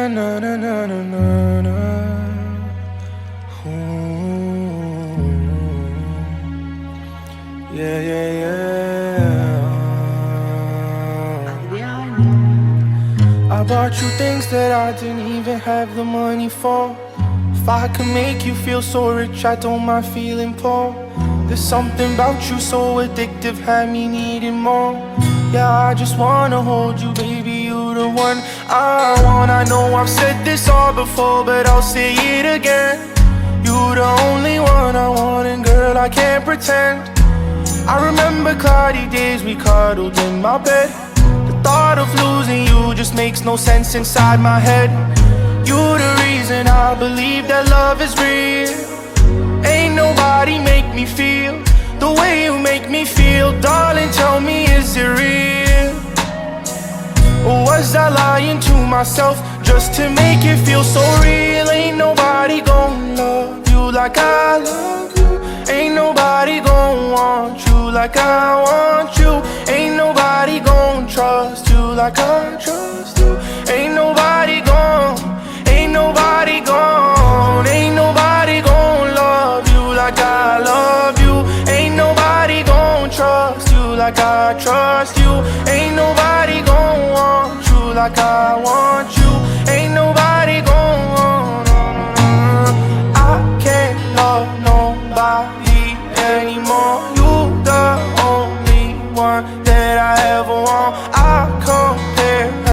na na na na na na. Ooh. Yeah, yeah, yeah. I bought you things that I didn't even have the money for. If I could make you feel so rich, I don't mind feeling poor. There's something about you so addictive, had me needing more. Yeah, I just wanna hold you, baby, you the one I want. I know I've said this all before, but I'll say it again. You the only one I want, and girl, I can't pretend. I remember cloudy days we cuddled in my bed. The thought of losing you just makes no sense inside my head. You the reason I believe that love is real. Ain't nobody make me feel the way you make me feel. Darling, tell me, is it real? Or was I lying to myself just to make it feel so real? Ain't nobody gon' love you like I love you. Ain't nobody gon' want you like I want you. Ain't nobody gon' trust you like I trust you. Ain't nobody gon', ain't nobody gon', ain't nobody gon' love you like I love you. Ain't nobody gon' trust you like I trust you. Ain't nobody gon' want you like I want